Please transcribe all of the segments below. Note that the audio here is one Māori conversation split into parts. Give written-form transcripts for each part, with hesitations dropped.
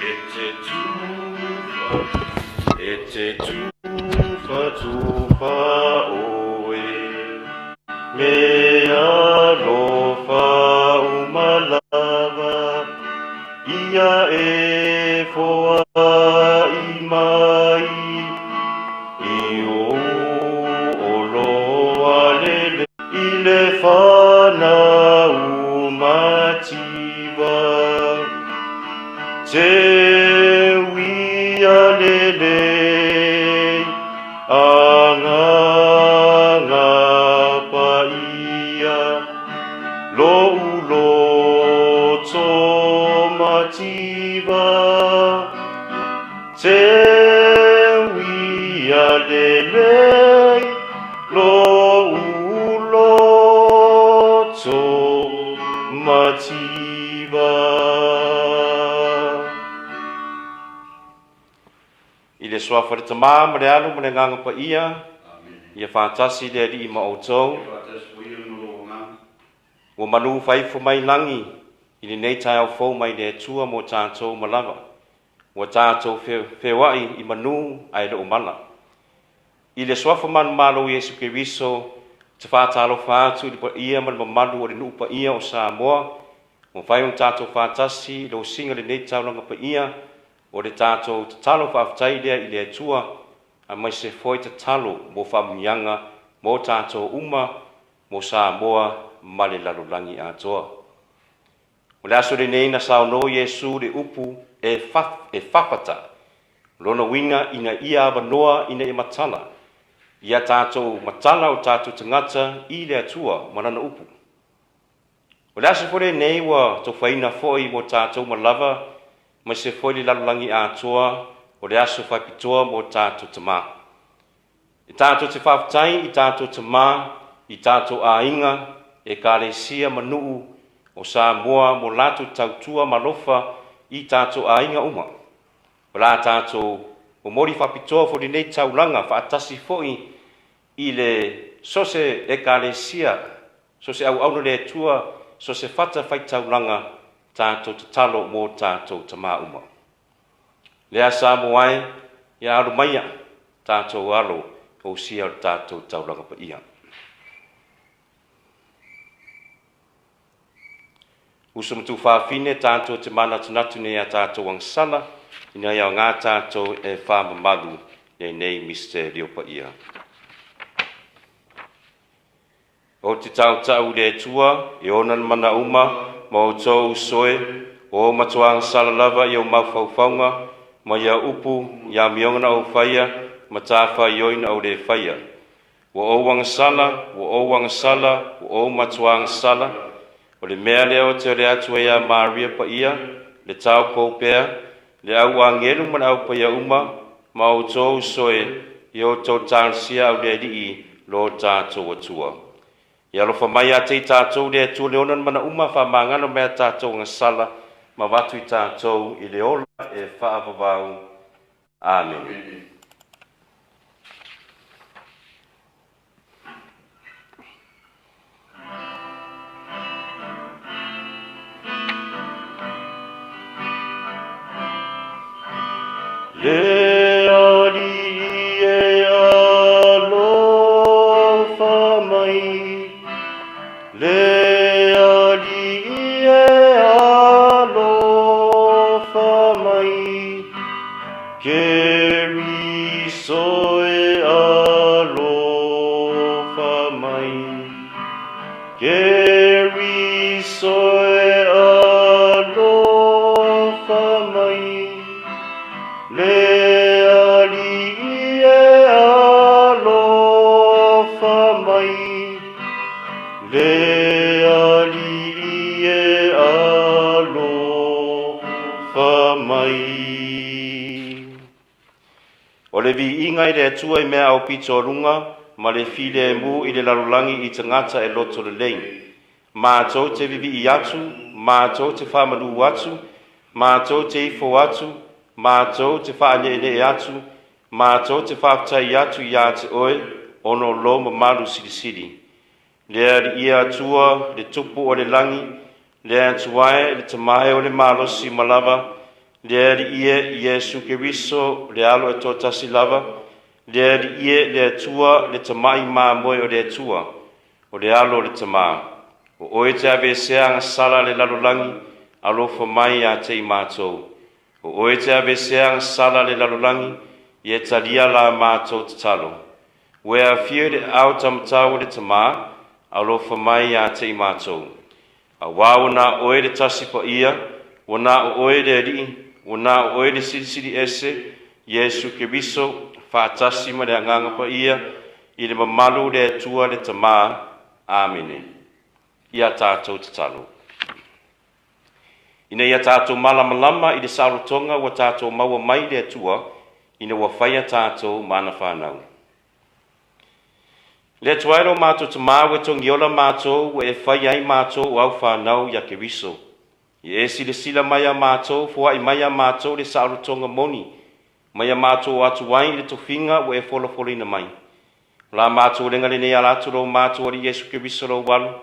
e te tufa oe, me alofa umalava, ia e foa i mai, i o loa lele, i le whana umativa, te wia lele, anga pa ia, lo to mativa, te wia lele, lo to mativa. I le soafa le tamā ma le alu ma le nganga pa ia, ia whātasi le ali i ma outou. Ua manu whaifo mai langi, i le nei tai au fau mai le tua mo tātou malawa. Ua tātou whewai i manu ai le umala. I le soafa manu malo Yesu Keriso, te whātalo whātu li pa ia ma le mamalu o le nuu pa ia o Samoa. Ua whaion tātou whātasi le o singa le nei tau langa pa ia, o le tātou te talo whaafitai lea i le tua, a mai se foi te talo mo whaamianga mo tātou uma mo Samoa ma le lalolangi atoa. O le aso le nei na sauno Yesu le upu e whapata, lona winga ina ia avanoa ina e matala, ia tātou matala o tātou tangata i le atua manana upu. O le aso fore nei wa to whaina foi mo tātou malava, mai se foi le lalolangi atoa, o le aso whaipitoa mo tātou tamā. I tātou te whaafitai, i tātou tamā, i tātou ainga, e kālesia manuu o Samoa mo latu tautua malofa i tātou ainga uma. O la tātou o mori whapitoa fo nei taulanga whaatasi foi i le sose e kālesia, sose au auna le tua, sose whata whai taulanga tātou te talo mō tātou tamā uma. Lea Samoai, ia alu maia, tātou alo, o sia o tātou taulanga pa ia. Usa matu whaafine, tātou te mana tunatu nei a tātou angsala, ina iau ngā tātou e whaamamalu nei misterio pa ia. O te tau le tua, e onan mana uma, ma o tō usoe, o matuang salalava i o mawhauwhaunga, ma ia upu, ia miongana o whaia, ma tāwha ioina o le whaia. Wa o wangasala, wa o matuang sala, o le mea leo te le atua ia Maria pa ia, le tau pōpea, le au angelu man au pa ia uma, ma o tō usoe, i o tō tānsia au le li lo tātou atua. Ia lofa mai a te tātou le atua leonan mana uma wha mangano mea tātou ngasala, ma watu i tātou i le ola e whaavavau. Amen. Le ali e alofa mai, le ali e alofa mai, Keriso e alofa mai, Keriso e alofa mai, le ali e alofa mai, le ali e alofa mai. O le vi inga i le atua i mea au pito runga, ma le file e mu i le lalulangi i tangata e loto le lein. Mātou te vivi i atu, mātou te whamalu atu, mātou te ifo atu, mātou te whaanele atu, mātou te whaafitai atu i ate oe, ono lo mamalu sirisiri. Lea li ia atua, le tupu o le langi, le atuae, le tamae o le malosi malawa, le ie Yesu Keriso le alo e tō tasi lava, le ie le tua le tamai mā moe o le tua, o le alo le tamā. O oe te abe seanga sala le lalolangi, alofa mai a te i mātou. O oe te abe seanga sala le lalolangi, i e talia la mātou te talo. Ue a fio le au tamatau le tamā, alofa mai a te i mātou. A wau na oe le tasi pa ia, wana o oe le ri, wana o oe le siri ese, Yesu Keriso, whaatasi ma le anganga pa ia, i le mamalu le tua le tamā. Amene. Ia tātou te talo. Ina ia tātou malamalama i le saurotonga wa tātou maua mai le tua, ina wa whaia tātou mana whanau. Le tuairo mātou te māwe tongi ola mātou wa e whai ai mātou au whanau ia Keriso. I esi le sila mai a mātou, fua i mai a mātou le saurotonga moni, mai a mātou atu wai le tofinga wa e wholofolina mai. La mātou lenga le nea latu ro mātou ari Yesu Keriso ro walu,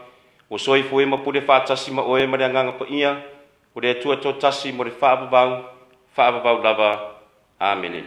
o soi fue ma pule whaatasi ma oe ma le anganga pa ia, o le tua tō tasi mo le whaababau lava. Amen.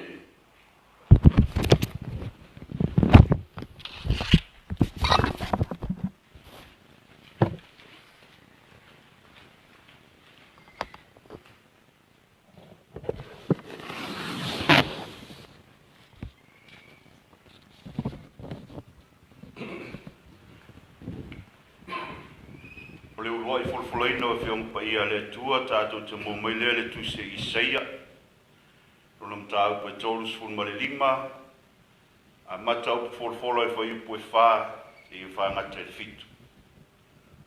Folfolaina fiong pa ia le tua tātou te mō mai le tu se Isaia. Rolam tāu pa tōlus fun ma le lima. A matau pa folfola e whai upo e whā e i whā ngata e fitu.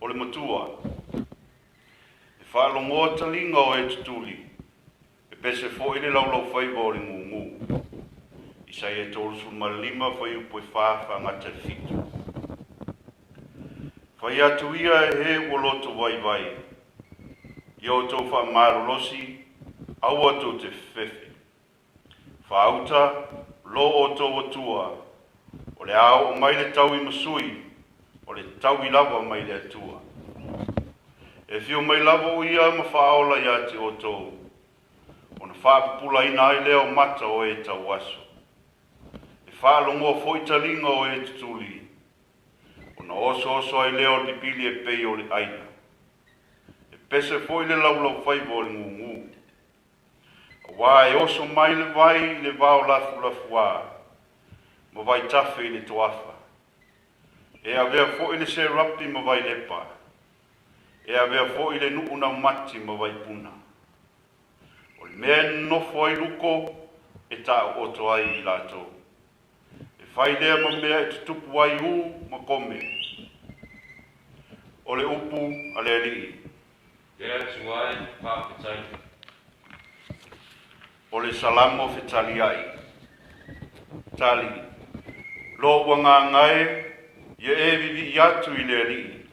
O le matua. E whā longoa talinga o e tutuli. E pese fo i le laulau whai o le ngungu. Isaia tōlus fun ma le lima whai upo e whā ngata e fitu. Whai atu ia e he woloto vai vai. Ia o tau wha marolosi, au atu te whewhi. Wha auta, lo o tau atua. O le ao o mai le tau i masui, o le tau i lava mai le atua. E whio mai lava o ia ma wha aola ia te o tau. O na wha pupula ina ai leo mata o e tau aso. E wha longoa foitalinga o e tutuli. Na oso ai leo di pili e pei o le aina. E pese foi le laulau whai bo le ngungu. A wā e oso mai le vai le vau lafu wā. Ma vai tafe i le toafa. E a vea foi le se rapi ma vai lepa. E a vea foi le nuuna mati ma vai puna. O le mea nofo ai luko e ta oto ai i lato. E whai lea ma mea e tutupu ai u ma kome. O le upu a le alii. Lea tuai whaapetai. O le salamo fetali ai. Tali. Lo wanga ngai, ye e vivi i atu i le alii.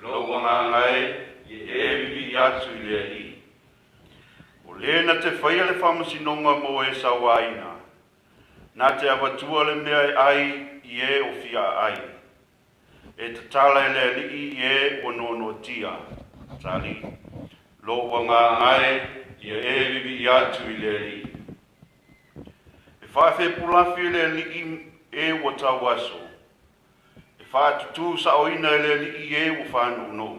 Lo wanga ngai, ye e vivi i atu i le alii. O le na te whaia le whamasinonga mo e sawaina. Na te awatua le mea ai i e o fia ai. E te tala e le alii e o nono tia, tali. Lo wanga ngai, ia e vivi i atu i le alii. E whawhe pulafi le alii e o tau aso. E whatutu sa oina le alii e o whanu no.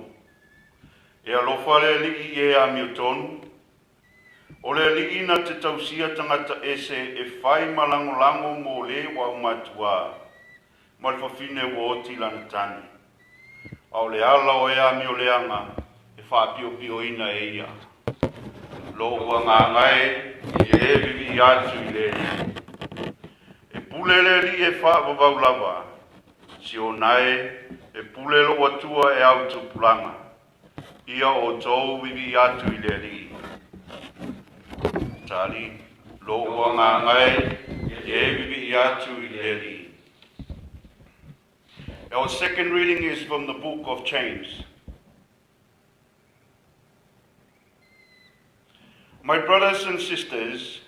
E alofa le alii e a miotonu. O le alii na te tausia tangata ese e whai malangolango mo le wa umatua. Mal fafine wo oti lana tani. Au le ala o ea mi o leanga, e whapio pio ina e ia. Lo ua ngā ngai, e vivi i atu i le. E pule le li e whaapavau lava. Si o nai, e pule lo atua e au tupulanga. Ia o tau vivi i atu i le li. Tali, lo ua ngā ngai, e vivi i atu i le li. Our second reading is from the book of James. My brothers and sisters,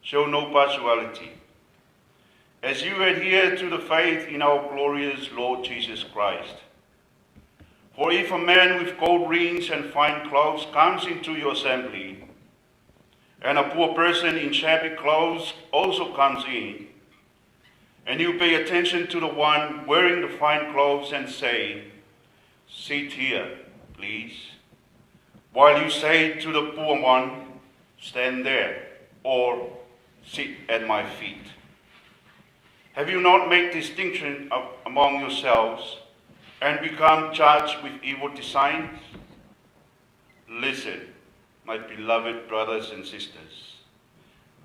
show no partiality, as you adhere to the faith in our glorious Lord Jesus Christ. For if a man with gold rings and fine clothes comes into your assembly, and a poor person in shabby clothes also comes in, and you pay attention to the one wearing the fine clothes and say, "Sit here, please," while you say to the poor one, "Stand there," or "Sit at my feet"? Have you not made distinction among yourselves and become charged with evil designs? Listen, my beloved brothers and sisters.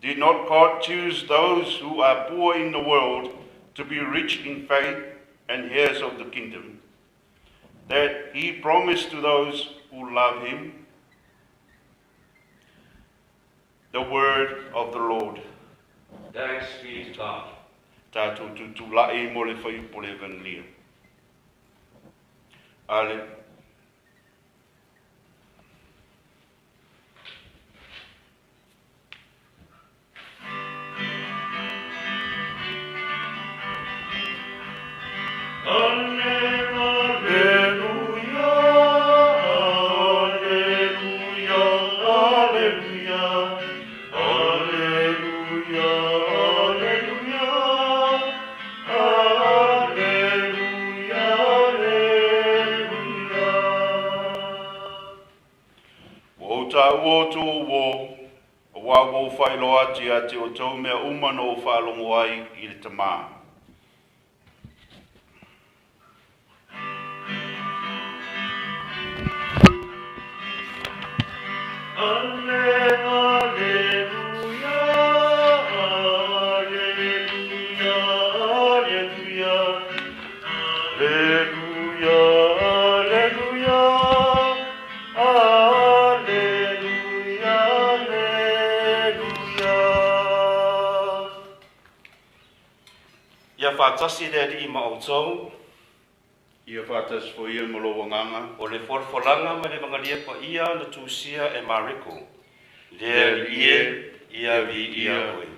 Did not God choose those who are poor in the world to be rich in faith and heirs of the kingdom, that he promised to those who love him? The word of the Lord. Thanks be to God. Tātou tutula'i mo le whai po le evangelia. Ale. Wa whai loa te a te o tau mea umano o whaalongo ai I le tamā. Whātasi rea li I maotou. Ia whātas fo ia molo wanganga. O le whorwhoranga ma le mangalia pa ia na tūsia e mariko. Lea li ia vi ia oe.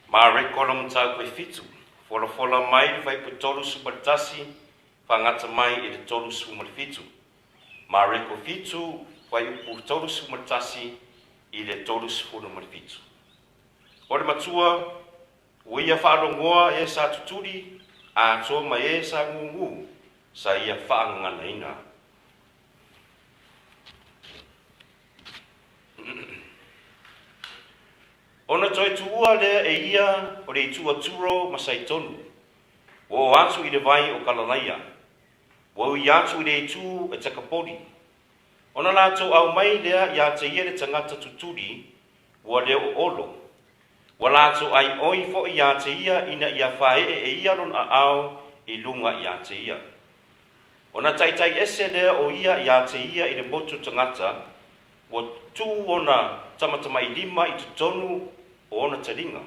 Mare kola mtau koe fitu, fola mai vai po tolu subatasi, whangata mai I le tolu sumatfitu. Mare ko fitu, vai po tolu sumatasi I le tolu sumatfitu. Ore matua, uia whaarongoa e sa tuturi, a toa mai e sa ngungu, sa ia whaangana ina. Ona toi tuua lea e ia o le tua turo masai tonu. Wo atu I le vai o kalalaia. Wo I atu I le tu e takapori. Ona lato au mai lea ia te ia le tangata tuturi wa lea o olo. Wa lato ai oi fo ia te ia ina ia whae e ia ron a au I lunga ia te ia. Ona taitai ese lea o ia te ia I le motu tangata wa tu ona tamatamai lima I tutonu o ona taringa.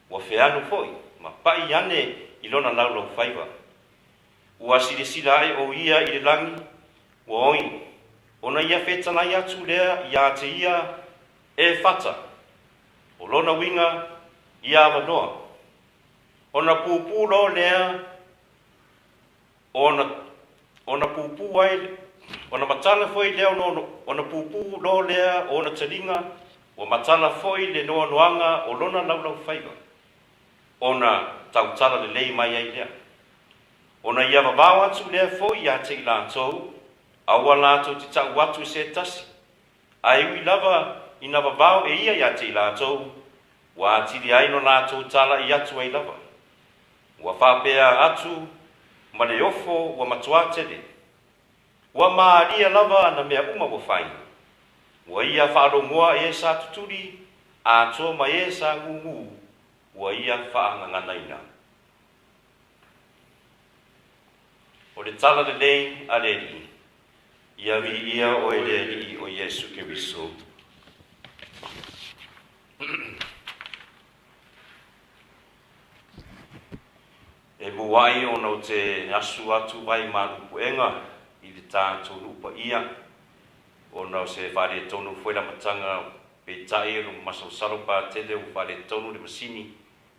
Wa feanu foi, ma pai ane I lona laulau whaiva. Ua sirisira ai o ia I le langi, wa oi, ona ia whetana I atu lea ia te ia e whata. O lona winga ia awanoa. Ona pupu lo lea, ona pupu ai, ona matala foi lea ona pupu lo lea ona taringa, o matala foi le noa noanga o lona laulau whaiva. Ona tautala le lei mai ai lea. Ona ia wawau atu lea foi ia te I lātou, aua lātou te tau watu se tasi. A iwi lava ina wawau e ia te I lātou, wa atiri aino lātou tala I atu ai lava. Wa whapea atu, ma le ofo wa matua tele. Wa maaria lava na mea uma wa whai. Wa ia whaarongoa e sa tuturi, a toa ma e sa ngungu, wa ia whaanganganaina. O le tala le lei a le li, ia vi ia o e le li o Yesu Kiriso. wai ono te asu atu vai malupuenga I te tātou lupa ia. Ono se whare tonu whaera matanga pe tae ru masosaro pa tele u whare tonu le masini.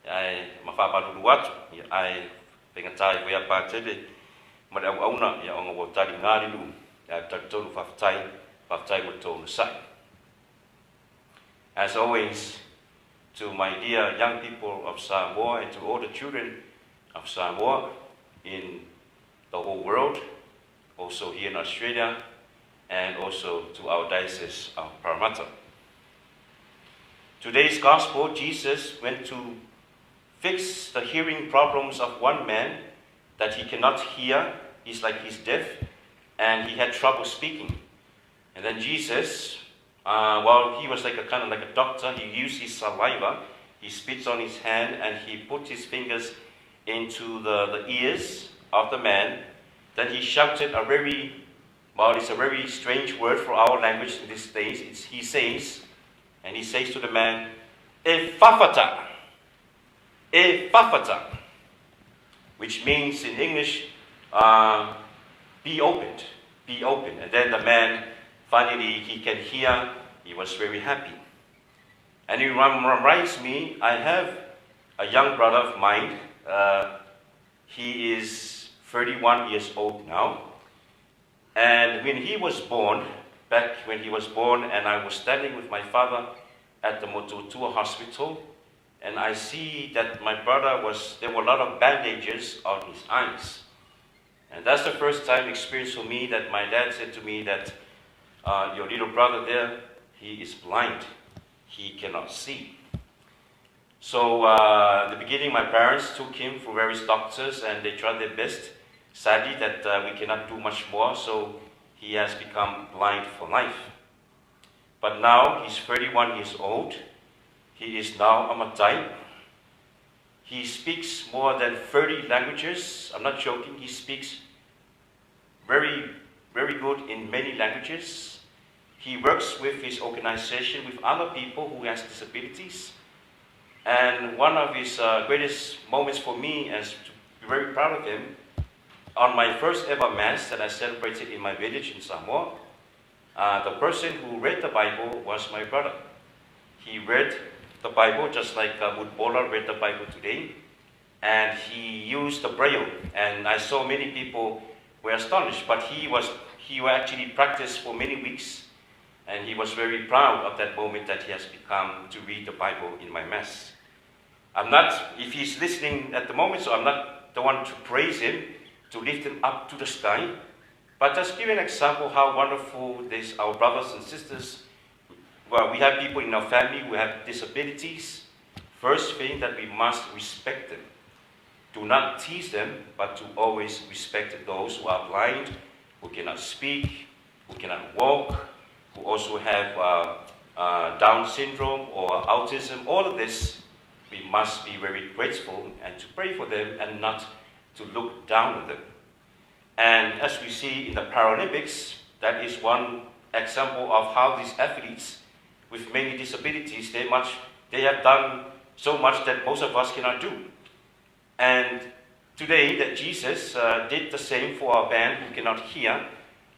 Ai mawhaparuru atu. Ai pengatai wea pa tele. Mare au auna ia onga wotari ngāri lu. Ai tari tonu whaftai mo tonu sai. As always, to my dear young people of Samoa and to all the children of Samoa in the whole world, also here in Australia, and also to our diocese of Parramatta. Today's gospel, Jesus went to fix the hearing problems of one man that he cannot hear. He's deaf, and he had trouble speaking. And then Jesus, while he was kind of like a doctor, he used his saliva, he spits on his hand, and he put his fingers into the ears of the man. Then he shouted it's a very strange word for our language in these days. He says to the man, "Ephaphatha, Ephaphatha," which means in English, be opened, be open. And then the man, finally, he can hear. He was very happy. And it reminds me, I have a young brother of mine. He is 31 years old now. And when he was born, and I was standing with my father at the Motutua hospital, and I see that my brother there were a lot of bandages on his eyes. And that's the first time experience for me that my dad said to me that your little brother there, he is blind. He cannot see. So in the beginning, my parents took him for various doctors and they tried their best. Sadly, that we cannot do much more, so he has become blind for life. But now he's 31 years old. He is now a Matai. He speaks more than 30 languages. I'm not joking. He speaks very, very good in many languages. He works with his organization with other people who has disabilities. And one of his greatest moments for me, as to be very proud of him, on my first ever Mass that I celebrated in my village in Samoa, the person who read the Bible was my brother. He read the Bible just like Mutbola read the Bible today, and he used the Braille. And I saw many people were astonished, but he actually practiced for many weeks, and he was very proud of that moment that he has become to read the Bible in my Mass. If he's listening at the moment, so I'm not the one to praise him, to lift him up to the sky, but just give an example how wonderful our brothers and sisters. Well, we have people in our family who have disabilities. First thing that we must respect them. Do not tease them, but to always respect those who are blind, who cannot speak, who cannot walk, who also have Down syndrome or autism. All of this, we must be very grateful and to pray for them and not to look down on them. And as we see in the Paralympics, that is one example of how these athletes with many disabilities, they have done so much that most of us cannot do. And today that Jesus did the same for our man who cannot hear.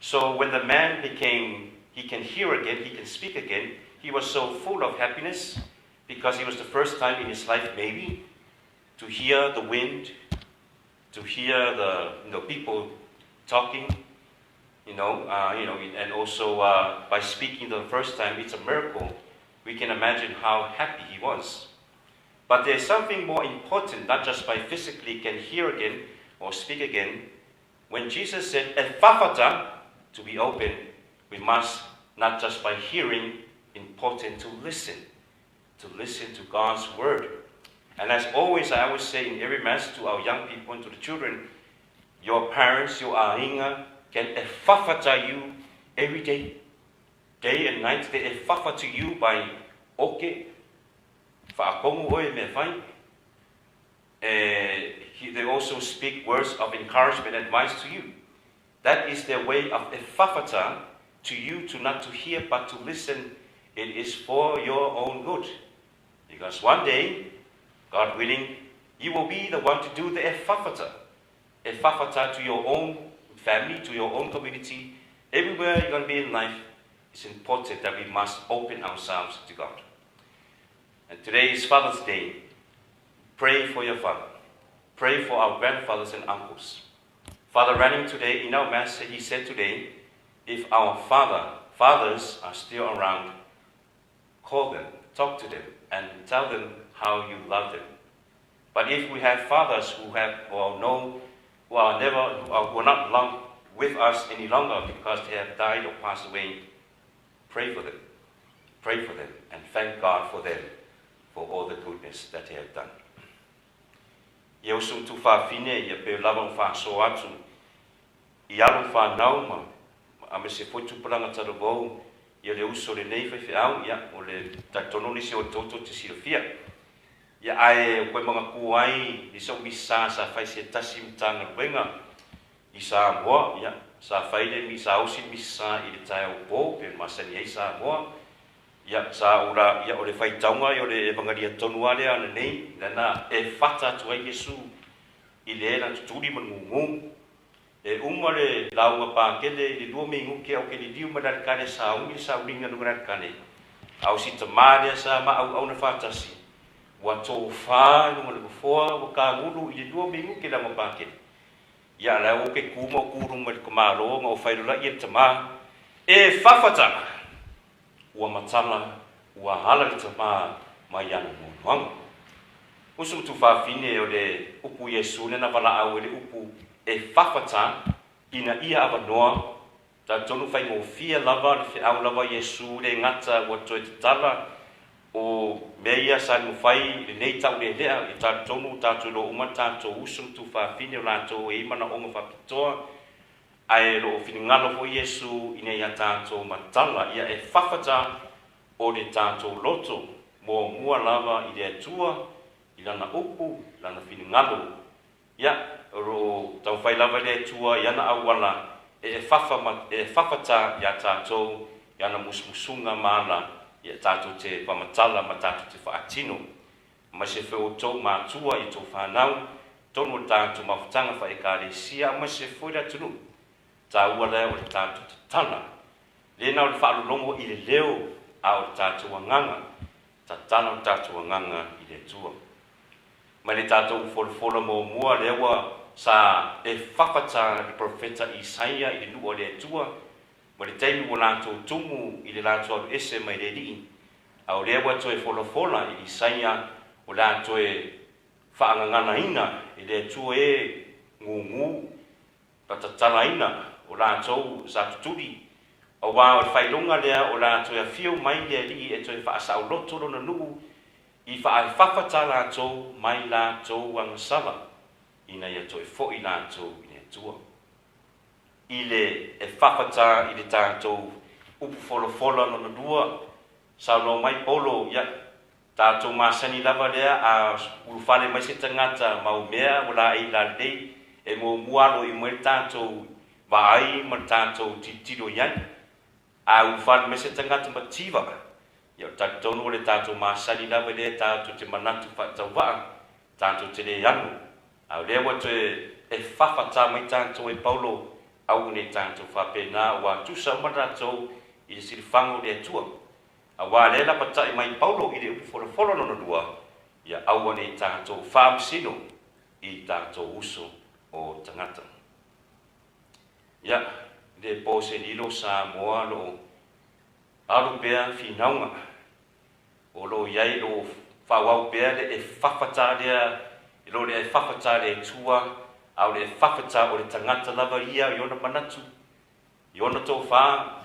So when the man he can hear again, he can speak again, he was so full of happiness because it was the first time in his life maybe to hear the wind, to hear the people talking, and also by speaking the first time, it's a miracle. We can imagine how happy he was. But there's something more important, not just by physically can hear again or speak again. When Jesus said, "Ephaphatha," to be open, we must, not just by hearing, important to listen to God's word. And as always, I always say in every Mass to our young people and to the children, your parents, your ainga, can ephaphatha you every day and night. They ephaphatha you by okay, whaakongu oe me whai. They also speak words of encouragement and advice to you. That is their way of ephaphatha to you, to not to hear but to listen. It is for your own good. Because one day, God willing, you will be the one to do the ephaphatha. e whawhata to your own family, to your own community, everywhere you're going to be in life, it's important that we must open ourselves to God. And today is Father's Day. Pray for your father. Pray for our grandfathers and uncles. Father Ranning today, in our Mass, he said today, if our fathers are still around, call them, talk to them, and tell them how you love them. But if we have fathers who are not long with us any longer because they have died or passed away, pray for them. Pray for them and thank God for them, for all the goodness that they have done. Ia usum tu whawhine, ia pe lawang whaaso atu. I alu whanau ma, ame se foitu palanga tarabou, ia le uso le nei whaiwhiau, ia o le tatono nisi o toto te sirafia. Ia ae koe mga kuai, i sa misa sa whai se tasi mtanga ruenga, i sa moa, ia, sa whaile mi sa ausi misa i le tae o po, pe masani ei sa moa, ia sa ura, ia o le whai taunga, i o le evangaria tonua lea ana nei, lana e whata tua Yesu, i le ena tuturi mangungu, e uma le launga pākele, i le lua mingu ke au ke li liu manarikane sa ungi sa uringa nungarikane, au si tamarea sa ma au na whatasi, wa tō whā nunga le kufoa, wa ka ngulu i le lua mingu ke launga pākele. Ia la o ke kuma o kurunga le kumaro, ma o whairula i e tama, e whawhata, ua matala, ua hala le tama, mai anu monuanga. Usum tu whawhine o le upu Yesu, nena wala au le upu e whawhata, ina ia awa noa, ta tonu whai mo fia lava, le whiau lava Yesu, le ngata, ua toe te tala, o meia sa no whai, le nei tau le lea, i ta tonu, ta tu lo uma, ta tu usum tu whawhine o lato, e imana onga whapitoa, ai lo finingalo fo Yesu, ina ia ta tu matala, ia e whawhata, o le ta tu loto, mo mua lava i le atua, i lana upu, lana finingalo, ia, ro tau whai lava le atua, i ana awala, e whawhata ia tātou, i ana musmusunga maala, ia tātou te whamatala, ma tātou te whaatino. Ma se wheo tau mātua i tō whanau, tonu tātou mawhatanga whaekare sia, ma se whoira tunu. Tā ua leo le tātou te tala. Le nao le whaalolongo i le leo, a o tātou anganga, ta tala o tātou anganga i le tua. Ma le tātou wholofola mo mua lewa, sa e whawhata le profeta Isaia i le lua le tua, ma le teimi o lātou tumu i le lātou alu ese mai le li, a o lewa toe wholofola i Isaia o lātou e whaangangana ina i le tua e ngungu, patatala ina o lātou sa tuturi, o wā o whailonga lea o lātou e whio mai le li e toe whaasau loto lona nuku, i whaafafata lātou mai lātou angasala, ina ia toi fo i lātou i le tua. I le e whawhata i le tātou upu wholofola no dua, sao no mai polo, ia, tātou māsani lava lea a urufale mai se tangata mau mea wala i la lei, e mo mualo i moe tātou vaai ma tātou titiro iai, a urufale mai se tangata mativa, ia tātou no le tātou māsani lava lea tātou te manatu whatau waa, tātou te le anu, au lewa te e whawhata mai tātou e paulo au ne tātou whapena wa tusa maratou i le sirifango le atua. A wā lela patai mai paulo i le upuwholo no dua, ia au ne tātou whamsino i tātou uso o tangata. Ia, le pose lilo sa moa lo alu bea finaunga, o lo iai lo whawau bea le e whawhata lea, lo le whawhata le tua, au le whawhata o le tangata lava ia i ona manatu, i ona tō whā,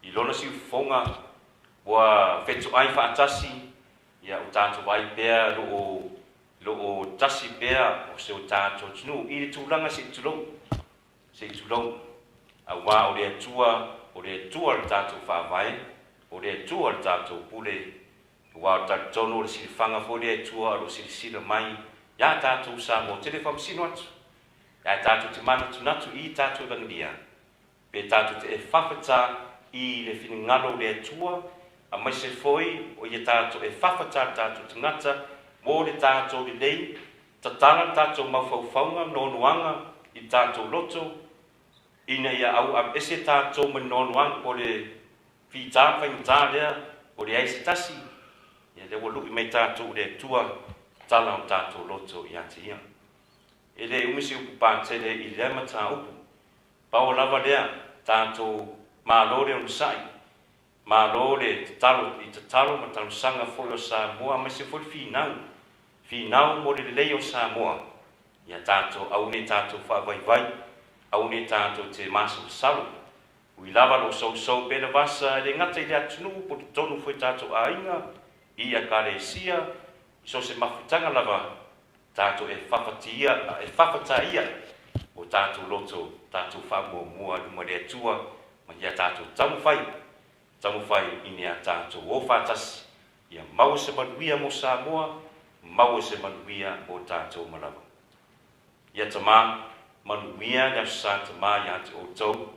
i lona si ufonga, wa whetu ai whaatasi, ia o tātou ai pēr lo o tasi pēr o se o tātou tunu, i le tūlanga se tulou, a wā o le tua le tātou whāwai, o le tua le tātou pule, wa o tātou tono le sirifanga fo le tua o sirisira mai, ia tātou sa mo te le whamsino atu. Ia tātou te mana tunatu i tātou vangia. Pe tātou te e whawhata i le whiningalo le tua, a mai se foi o ia tātou e whawhata tātou tangata, mō le tātou le lei, tatana tātou mawhauwhaunga no nuanga i tātou loto, ina ia au am ese tātou manonuang o le whita whainta lea, o le aise tasi, ia le walu i mei tātou le tua tala o tātou loto i ate ia. E le umisi upu pātele i lea mata upu, pao lava lea tātou mālore o nisai, mālore te talo i te talo ma talo sanga fo o Samoa, ma se fo finau mo le lei o Samoa, ia tātou au ne tātou whaavai, au ne tātou te masu salu, ui lava lo sau pēna vasa le ngata i le atunu po te tonu fo i tātou ainga, i a kare sia, i so se mafutanga lava, tātou e whawhata ia, o tātou loto, tātou whamua mua luma le atua, ma ia tātou tamu whai i nea tātou o whatasi, ia mau se manuia mo Samoa, mau se manuia mo tātou malawa. Ia tama, manuia le aso sa tama ia te o tau,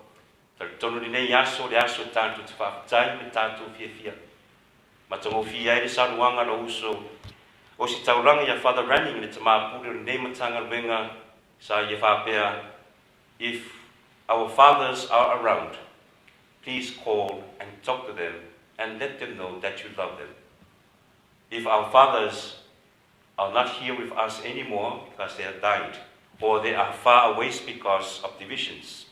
tari tonu ni nei aso le aso tātou te whawhatai me tātou fia. Ma tango fia e le saruanga lo uso, o si tauranga ia Father Running le tama pure le nei matanga luenga sa ia whapea, if our fathers are around, please call and talk to them and let them know that you love them. If our fathers are not here with us anymore because they have died, or they are far away because of divisions,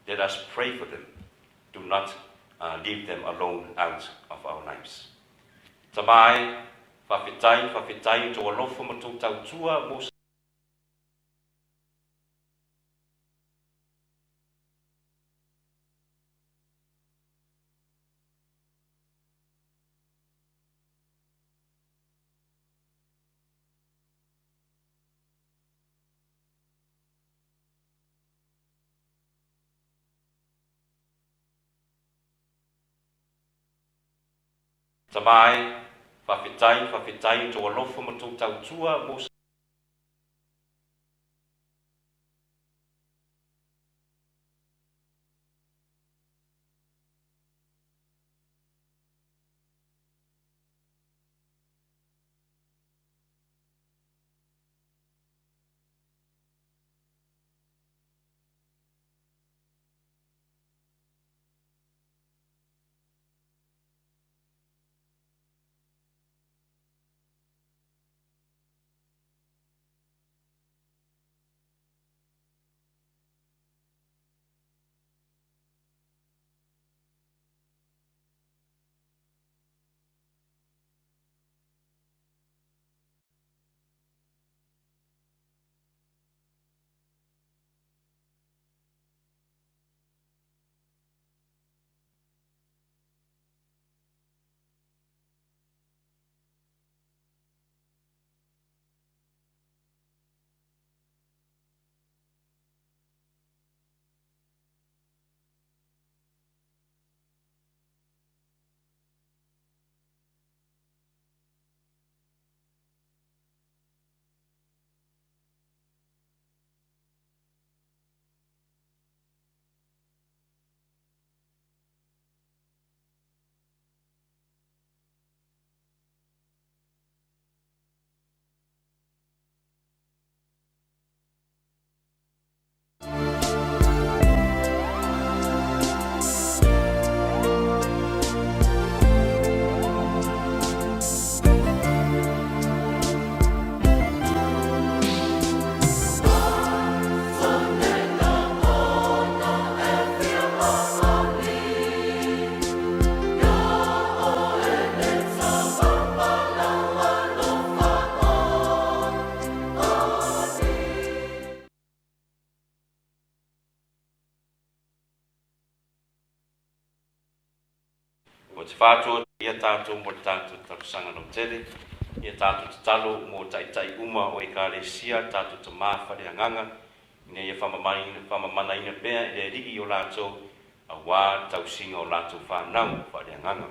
let us pray for them. Do not leave them alone out of our lives. Tamai, whawhitai, to alofa ma tō tautua mo Tamai, whawhitai, to alofa ma tō tautua mo te whātua ia tātou mo tātou tarusanga no tele, ia tātou te talo mo taitai uma o e kāresia, tātou te māwhare anganga, ina ia whamamana ina pēr, e rigi o lātou, a wā tausinga o lātou whānau whare anganga.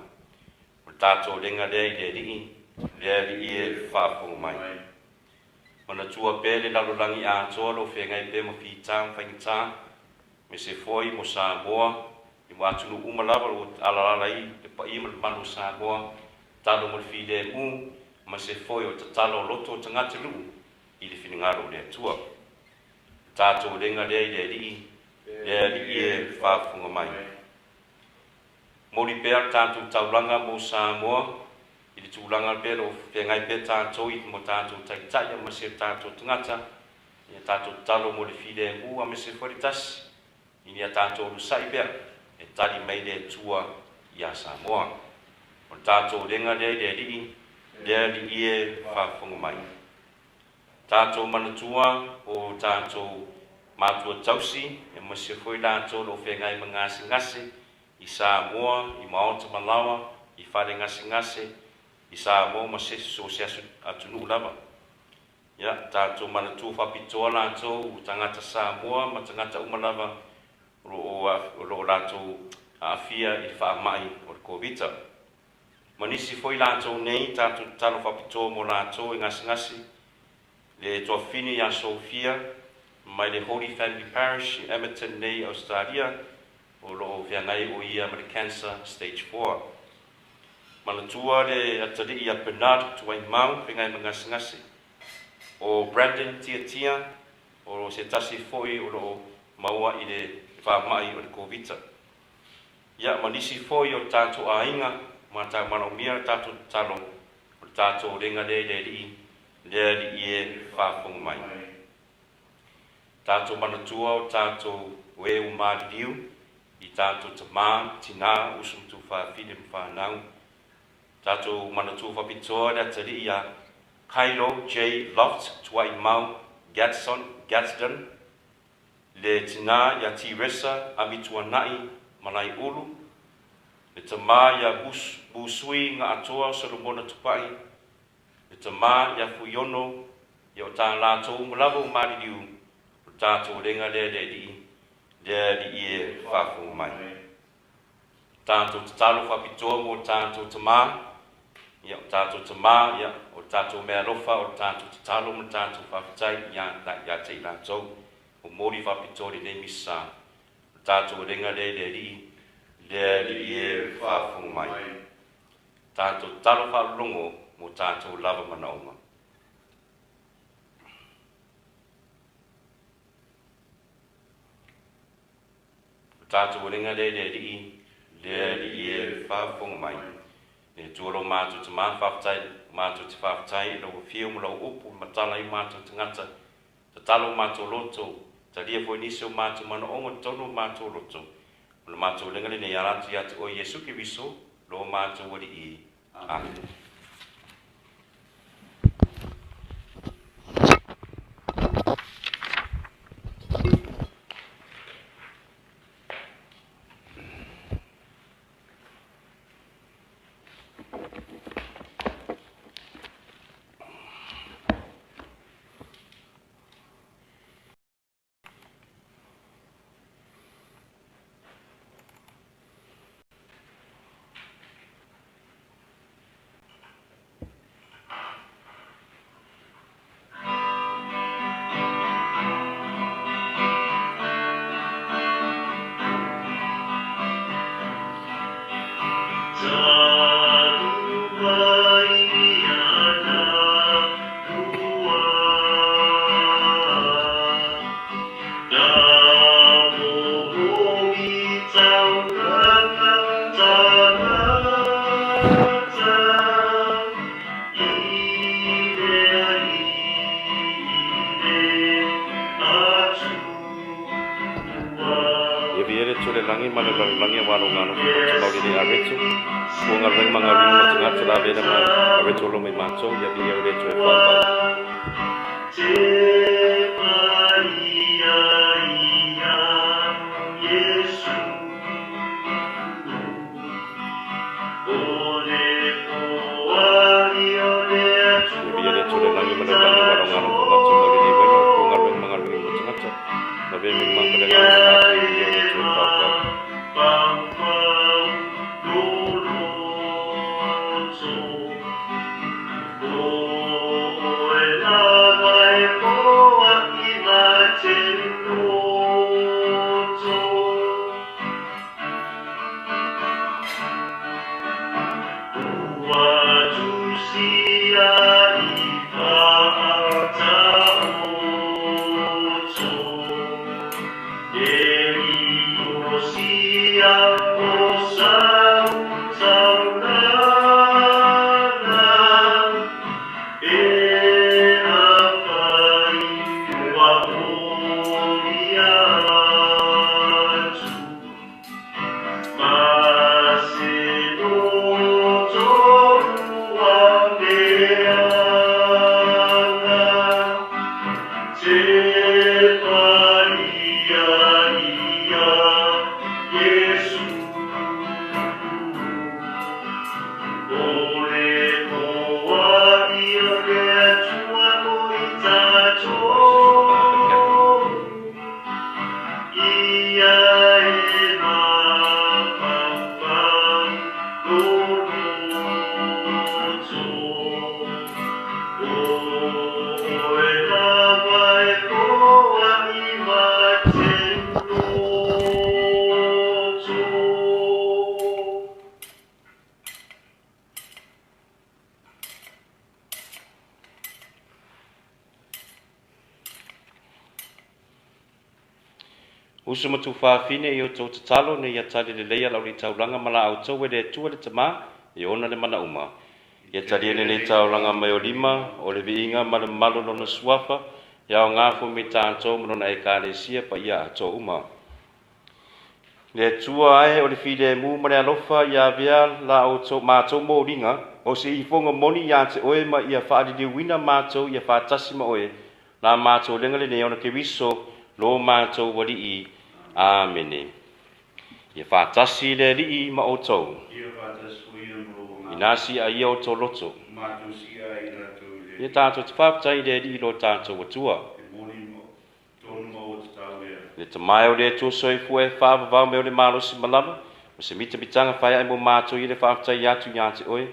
O tātou renga rea i rigi e whāponga mai. Mana tua pēle lalolangi a tōlo, whengai pē mo whitām whaingitā, me se foi mo Samoa, i mo atunu umalawa o alalai, te pai ma manu Samoa, talo mo le while ma se foi o te talo loto o tangata lu, i le whinangaro le atua. tātou renga lea i lea li e whāfunga mai. Mori pēr tātou tauranga mō Samoa, i le tūlanga pēr o whengai pēr tātou i mo tātou taitaia ma se tātou tungata, i tātou talo mo le while ngu a me se wharitasi, i ni a tātou lusai pēr, e tali mai le tua i a Samoa. O tātou renga lea li e whāfunga mai. Tātou manatua o tātou mātua tausi, e ma se whoi tātou lo whengai ma ngase, i Samoa, i Maota Malawa, i whare ngase, i Samoa ma se so se atunu lava. Ia, tātou manatua whapitoa lātou, o tangata Samoa, ma tangata umalava, o lātou awhia i whaamai o le Kovita. Manisi whoi lātou nei, tātou talo whapitoa mo lātou i ngase, le toa fini a Sofia, mai le Holy Family Parish i Edmonton nei Australia, o lo whiangai o ia ma le cancer stage 4. Manatua le atari i a Bernard tuai mau, whengai ma ngasi. O Brandon Tia, o se tasi foi o lo maua i le whaamai o le Kovita. Ia manisi foi o tātou ainga, ma tā manaumia tātou talo, o tātou renga le li e whāfunga mai. Tātou manatua o tātou we o māriu, i tātou tamā, tina, usum tu whawhine mwhanau. Tātou manatua whapitoa le atari i a Kylo J. Loft, tuai mau, Gadsden, le tina i a Tiresa, amitua nai, malai ulu, le tamā i a busui ngā atoa Solomona tupai, le tamā i a fuiono, i o tā lātou malawa o māriu, o tātou renga le li e whafunga mai. Tātou tatalo whapitoa mo tātou tamā, ia o tātou tamā, ia o tātou mea rofa, o tātou tatalo mo tātou whawhitai, ia te lātou, o mori whapitoa li nei misa, o tātou renga le li e whafunga mai. Tātou talo whalongo mo tātou lava manauma. Tātou ringa le li e whafunga mai. E tuoro mātou te mawhawhitai, mātou te whawhitai, lau whio mo lau upu, matala i mātou te ngata, te talo mātou loto, te lia fwoi nisi o mātou mana ongo tono mātou loto. Mo mātou ringa le nei aratu i atu o Yesu ki wiso, lo mātou wari i. Amen. So Usu matu whawhine i o tau tatalo ne ia tari le leia lau li tauranga mala au tau e le tua le tama e ona le mana uma. Ia tari ele le tauranga mai o lima o le viinga ma le malo lona suafa ia o ngāfu me tātou mrona e ka le sia pa ia ato uma. Le tua ai o le fide mu ma le alofa ia vea la o tau mātou mō ringa o se i fonga moni ia te oe ma ia whaari wina mātou ia whaatasi ma oe la mātou lenga le neona ke wiso lo mātou wali i Amene. Ia whātasi le rii ma o tau. Inasi a ia o tau loto. Ia tātou te whāptai le rii lo tātou atua. Le tamai o le atua soifua e whāpavau me o le malosi malama. O se mita bitanga whai ai mo mātou i le whāptai atu ia te oe.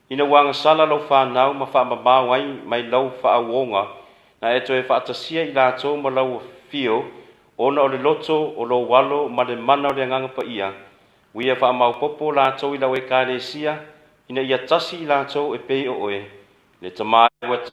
Ina wanga sala lau whanau ma whaamabau ai mai lau whaawonga. Na eto e whaatasia i lātou ma lau fio. Ona o le loto o lo walo ma le mana o le nganga pa ia. Uia wha mau popo lātou i lau e kāre sia. Ina ia tasi i lātou e pei o oe. Le tamai wat.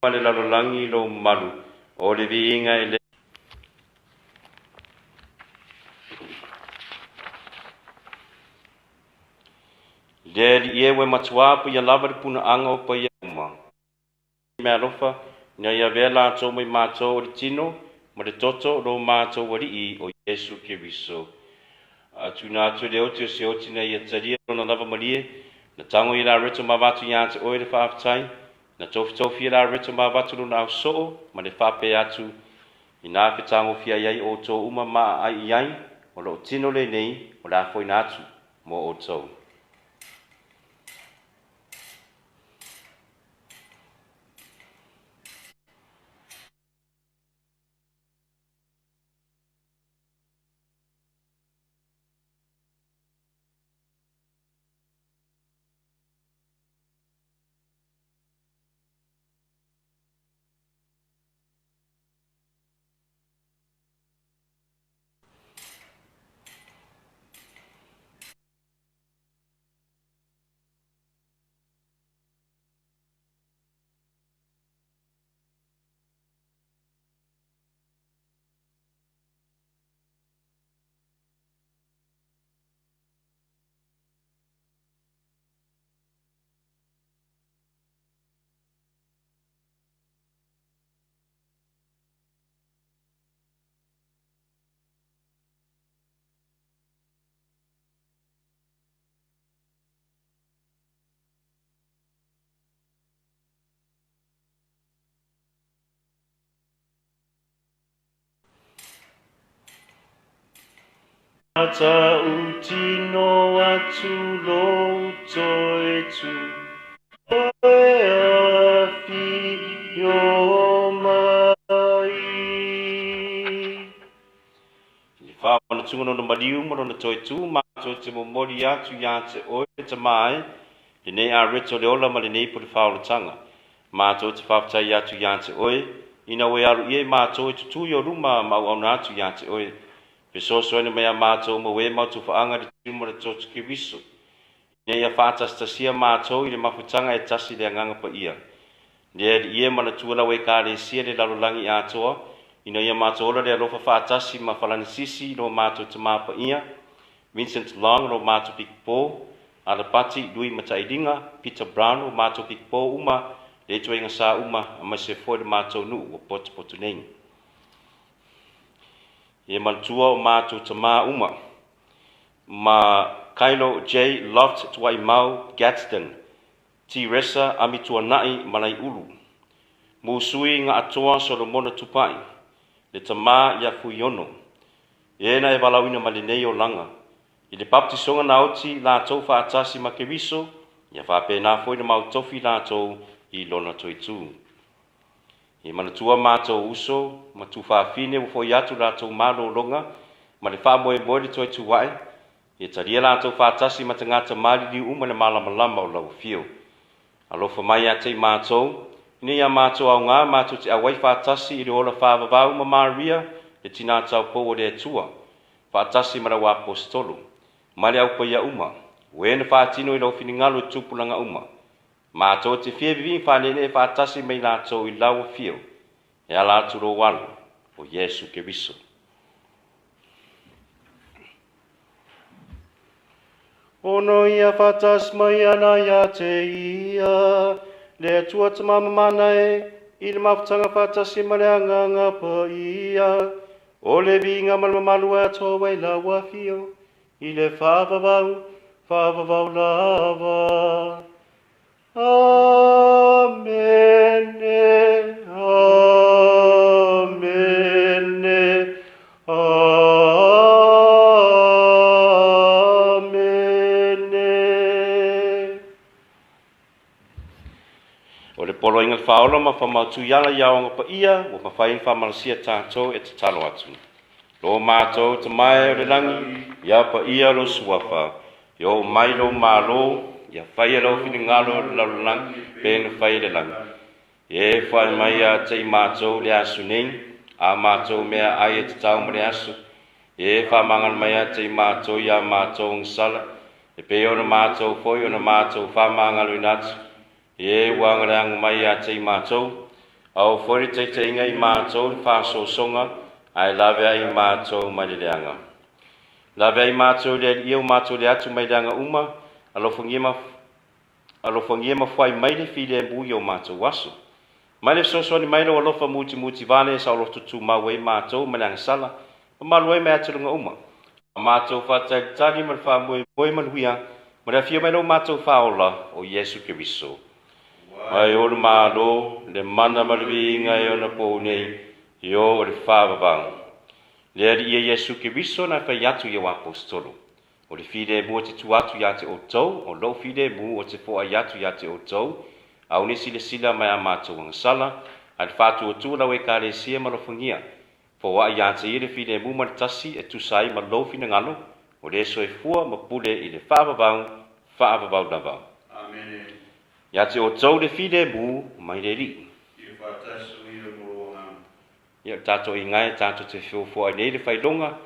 Le lalolangi lo malu o le viinga e le le ie we matua pa ia lava puna anga o pa ia uma me alofa na ia vela to mai mato o le tino ma le toto lo mato wali i o Yesu Kiriso atuna to le otu se otina ia tsaria na lava malie na tango i la reto mavatu ia te oe le whaafitai na tofi la reto mavatu na au soo ma le whape atu i nā whitango fia iai o tō uma maa ai iai o lo tino le nei o la foina atu mo o tō. Ata utino atu lo toe tu oe afi yo mai. Ni wha wana tungano no mariu mo na toe tu ma toe te mo mori atu ya te oe te mai le nei a reto le ola ma le nei po le whaola tanga ma toe te whaftai atu ya te oe ina we aru ie ma toe tu tu yo ruma ma au na atu ya te oe. Pesoso ene mea mātou ma we mautu whaanga le tūma le tōtu ki wiso. Ia ia whātas tasia mātou i le mawhutanga e tasi le anganga pa ia. le ia mana tuala we ka le sia le lalolangi atoa ina ia mātou le alofa whaatasi ma whalani sisi no mātou te māpa ia Vincent Long no mātou pikpo ala pati Dui Matailinga Peter Brown no mātou pikpo uma le tuenga sa uma ma se foi le mātou nu o poto nei e maltua o mātou te mā uma ma Kylo J. Loft Tuai Mau Gadsden Ti Resa Amitua Nai Malai Ulu Musui nga atoa Solomona Tupai le tama ia fuiono ena e valawina malinei o langa i le baptisonga na oti la tau whaatasi ma kewiso ia whapena foi na mautofi la tau i lona toitu i manatua mātou uso ma tu whaafine u foi atu la tau malo longa ma le whaamoe moe le toitu wae i taria la tau whaatasi ma te ngata mali li uma le malama o lau fio alofa mai a te mātou ni ia mātou au ngā mātou te awai whaatasi i le ola whaavavau ma Maria le tina tau po o le atua whaatasi mara wa apostolo ma le au pa ia uma wena whaatino i lau whiningalu tupulanga uma mātou te fia vivi whanene e whaatasi mei lātou i lau fio e ala aturo walu o Yesu Keriso. Ono ia whaatas mai ana ia te ia le atua te mamamana i le mawhatanga whaatasi ma le anganga pa ia o le vinga malmamalu a toa i lawa fio i le whaavavau lava. Amen, amen, amen. O le polo inga whaola ma whamautu iala iaonga pa ia o ma whain whamalasia tātou e te talo atu. Lo mātou te mai o le langi, ia pa ia lo suafa, yo mai lo malo, ia whai lo whini ngalo le lau langi, pēna whai le langi. E whai mai a te mātou le asu nei, a mātou mea ai e te tau ma le asu. E whamangan mai a te mātou ia mātou ngisala, e pe o na mātou foi o na mātou whamangalo inatu. E wangare mai a te mātou, au foi te inga i mātou whaso songa, ai lawe ai mātou mai le leanga. Lawe ai mātou le iau mātou le atu mai leanga uma, alofongia ma whai mai le while mbui o mātou waso. Mai le sosoni mai lo alofa muti vane sa alotu tu mawe mātou mai leanga sala, ma malue mai aturunga uma. Mātou whatai tani ma wha moe manuia, ma le fia mai lo mātou whaola o Yesu Keriso. Mai o le malo, le mana malvinga e o na pou nei, yo o le whaavavang. Le ari ia Yesu Keriso na whai atu i o apostolo. O le while mua te tu atu ia te o tau, o lo while mua o te fo ai atu ia te o tau, au nisi le sila mai a mātou angasala, a le whātu o tu lau e ka le sia malofangia. Fo wa ia te i le while mua maritasi e tu sai ma lo whina ngalo, o le so e fua ma pule i le whaavavau na vau. Amen. Ia te o tau le while mua mai le ri. Ia tato i ngai tato te fo nei le whailonga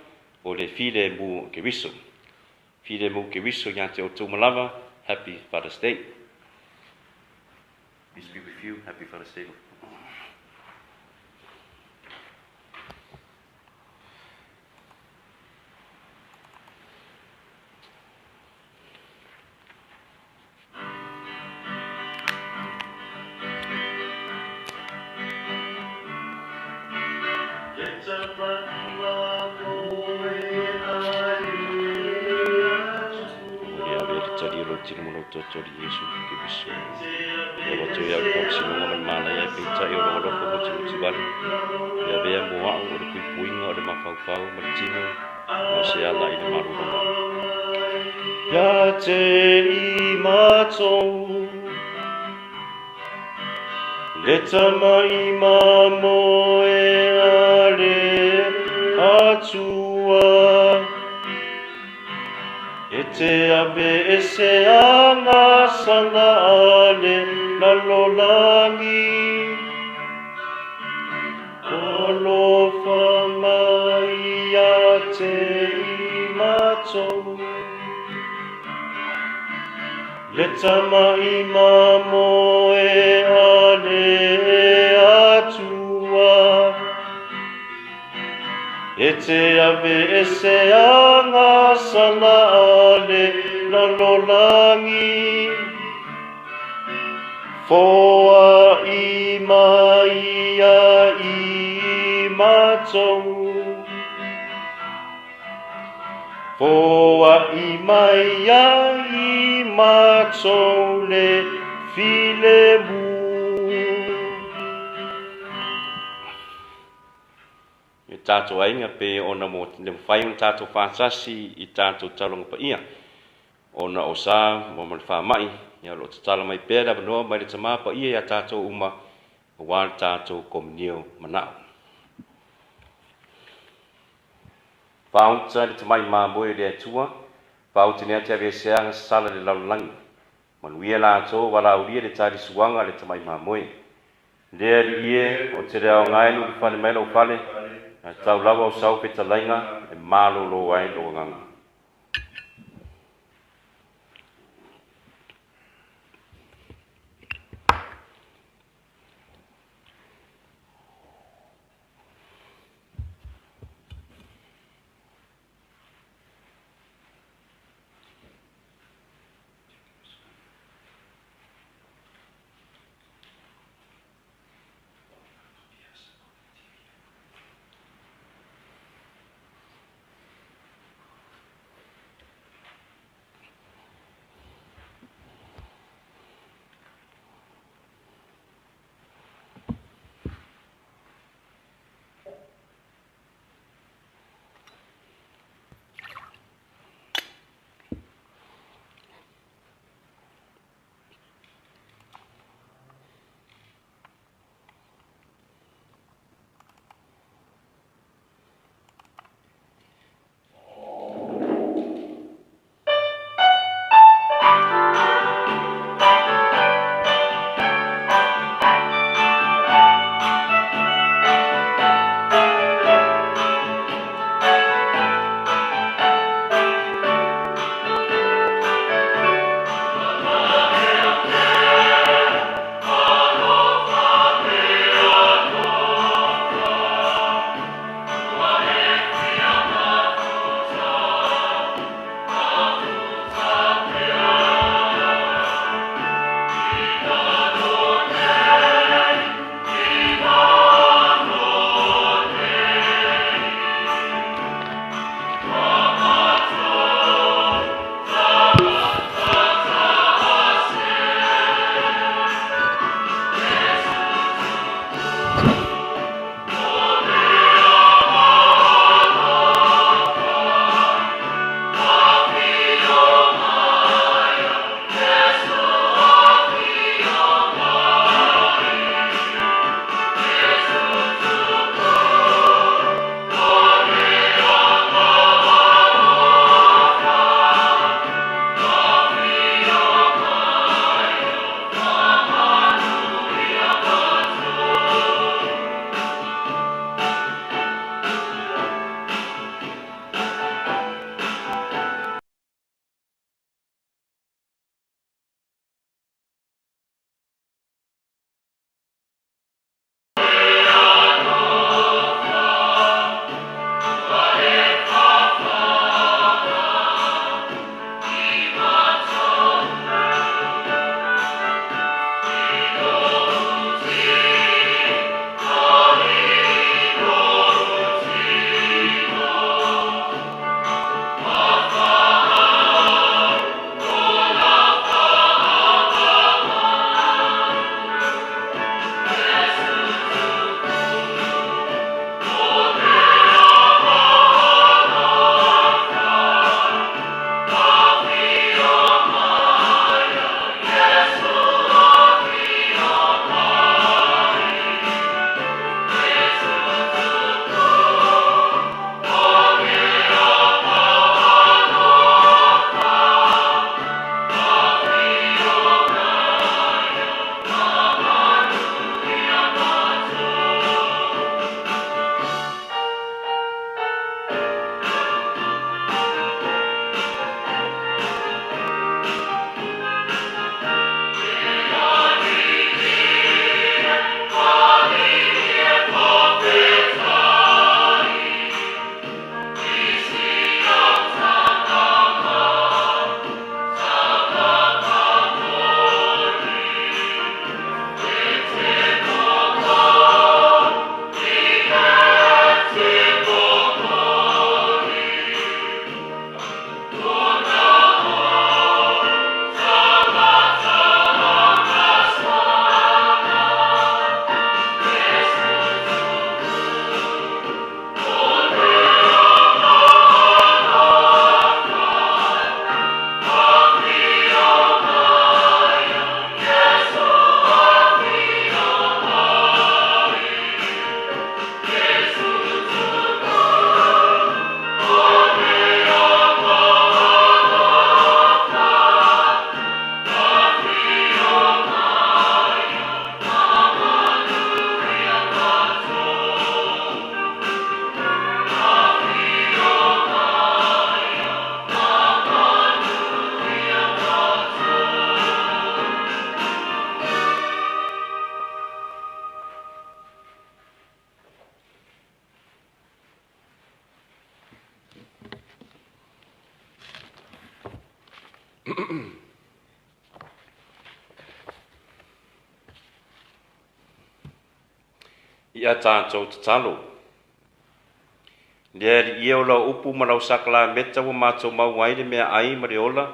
o le while mu Keriso. While mu Keriso ia te o tūmalava. Happy Father's Day. Peace be with you. Happy Father's Day. Tino mono toto di Yesu Keriso. E watu ya kwa sino ngoma mana ya pita yo lo ko mutu bali. Ya be mo wa o ku puinga o ma fau fau martino. No se ala i maru. Ya te I mato. Letama I mamo e ale atua. E te abe e se anga sanga ale lalolangi. O lo whamai a te I matou. Le tama I mamo e ale e te ave e se anga sana ale lalolangi. Foa i mai a i matou. Foa i mai a i matou le file mu. I tātou ainga pe ona mo le whai on tātou whātasi i tātou talonga pa ia. Ona o sā mo man whamai, ia lo te tala mai pēra wanoa mai le tamā pa ia ia tātou uma o wā tātou komunio manao. Whaunta le tamai māmoe le atua, whauti nea te aveseanga sala le laulangi. Manuia la ato wala uria le tāri suanga le tamai māmoe. Lea li ie o te reo ngainu li whane mai lau whale, a tau lawa o sau peta lainga e mālo lo ai lo nganga. Ia tātou te talo. Lea ia o lau upu ma lau sakala meta wa mātou mau waile mea ai ma reola.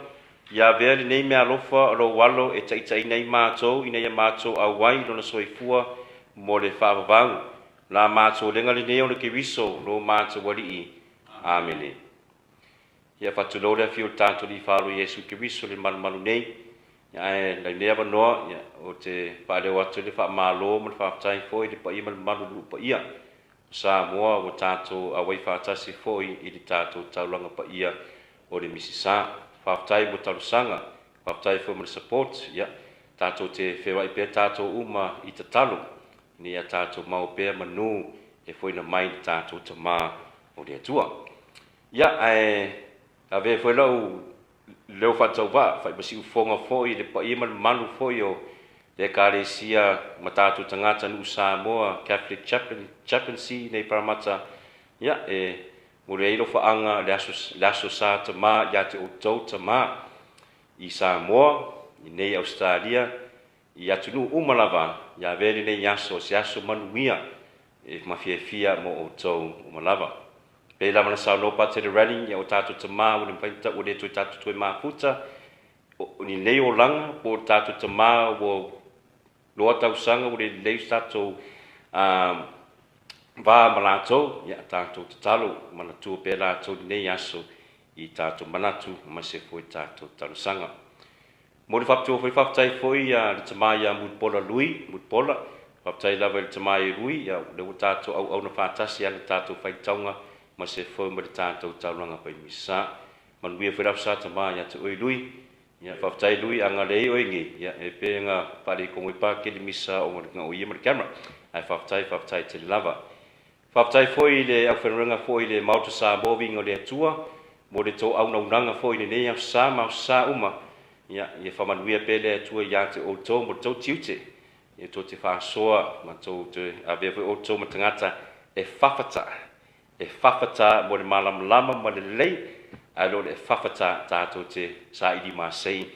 Ia vea li nei mea lofa o lau walo e taitai nei mātou ina ia mātou au wai lona soifua mo le whaavavau. La mātou lenga li nei o le kewiso lo mātou wali i. Amene. Ia whatulo lea fiu tātou li whaalo Yesu kewiso le malu nei. Ia e lai nea wanoa o te whaare watu le wha mālo mo le whaafatai fo i le pa ia malu lupa ia. Samoa o tātou a wai whaatasi fo i le tātou taulanga pa ia o le misisa. Whaafatai mo talusanga. Whaafatai fo mo le support. Ia tātou te whewa i pēr tātou uma i te talo. Ni a tātou mau pēr manu e fo ina mai tātou te mā o le atua. Ia a ve fo lau leo whatau wā, whai masi ufonga fōi, le pa ima manu fōi o le kāresia ma tātou tangata nu Samoa, Catholic Chaplaincy nei paramata. Ia, mo le eiro whaanga le aso sā ta mā, ia te o tau ta mā, i Samoa, i nei Australia, i atu nu umalawa, ia veri nei aso, si aso manuia, e mawhiawhia mo o tau umalawa. Pei lama na sauno pa te rally, ia o tātou te mā, o le mpaita, o le tui tātou tui mā puta, ni nei o langa, po tātou te mā, o loa tausanga, o le leis tātou vā malatou, ia tātou te talo, manatua pei lātou ni nei aso, i tātou manatu, ma se fwoi tātou talusanga. Mo le whaptua fwoi whaptai fwoi, le te mā ia mutpola lui, mutpola, whaptai lava le te mā i lui, ia le o tātou au na whātasi, le tātou whaitaunga, ma se fo ma le tātou taulanga pa i misa. Manuia whirafu sa ta mā, ia te oi lui, ia whaftai lui anga lei oingi, ia e pēnga pare kongoi pā ke li misa o ngā o ia ma le camera. Ai whaftai te lava. Whaftai foi le au whenuranga foi le mauta sa movinga o le atua, mo le tō au naunanga foi le nei au sa mau sa uma. Ia whamanuia pē le atua ia te o tō mo tō tiute. Ia tō te whaasoa, ma tō te avea foi o tō ma tangata e whawhata. E whawhata mo le malamalama ma le lei, a lo le whawhata tātou te sa idi mā sei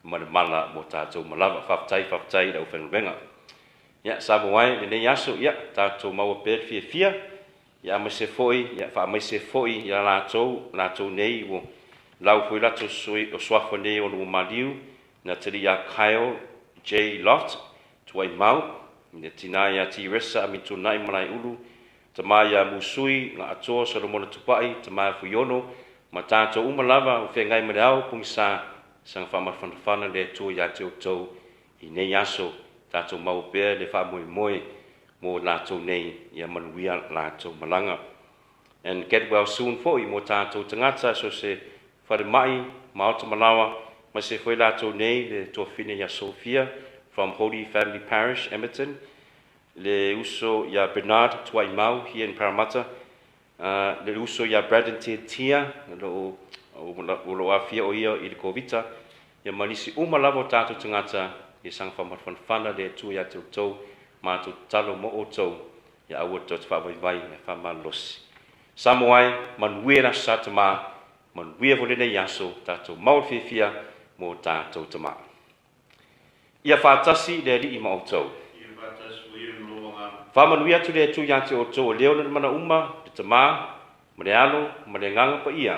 ma le mala mo tātou malawa. Whawhatai rau whenwenga. Ia, Samoan, le nei aso, ia, tātou maua pēr fia, ia maise foi, ia wha maise foi, ia lātou nei, o lau foi lato o swafo nei o nungu maliu, na tiri ia Kyle J. Lott, tuai mau, ne tina ia ti resa, mi tu nai malai ulu, te mai a musui, ngā atoa sa romona tupai, te mai a fuyono, ma tātou umalawa o whengai mare au, pungi sa sang whamawhanawhana le atua ia te o tau i nei aso, tātou mau pēr le whamoe moe mo lātou nei, ia manuia lātou malanga. And get well soon for i mo tātou tangata, so se whare mai, maota malawa, ma se whai lātou nei, le tuawhine ia Sophia, from Holy Family Parish, Edmonton, le uso ia Bernard tuai mau here in Parramatta, le uso ia Braden Tia, o lo afia o ia i le kovita, ia manisi umalawa tātou tangata, ia sang whamawhanawhana le tu ia te tau, mātou talo mo o tau, ia aua tau te whawaiwai, e whamalosi. Samoan, manuera sa te mā, manuia vole nei aso, tātou maulwhiwhia mo tātou te mā. Ia whātasi le ri i ma o tau. Whamanuia tu le tu ia te o tau, leo na mana uma, te mā, ma le alo, ma le nganga pa ia.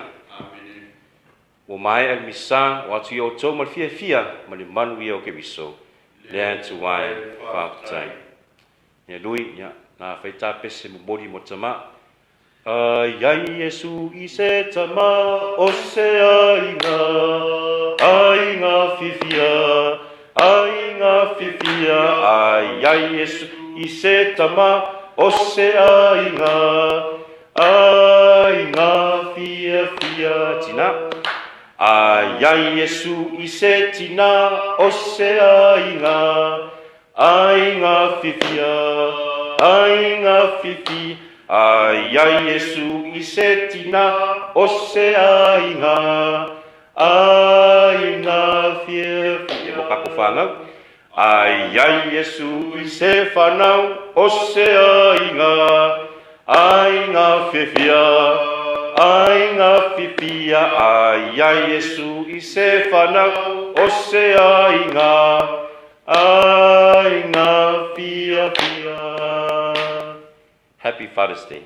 O mai al misa, o atu i o tau ma le fia, ma le manu ia o ke viso. Le atu wai, whātai. Ia lui, ia, nā whaita pese mo mori mo tama. Ai Yesu i se tama, o se ainga fifia, ainga fifia. Ai Yesu i se tama, o se ainga fia fia. Tina. Ai Yesu i se tina, o se ainga fifia, ainga fifi. Ai Yesu i se tina, o se ainga fia fia. Mo kako whangau. Ai Yesu i se whanau, o se ainga fifia, ainga fifia. Ai Yesu I se whanau o se ainga fia fia. Happy Father's Day.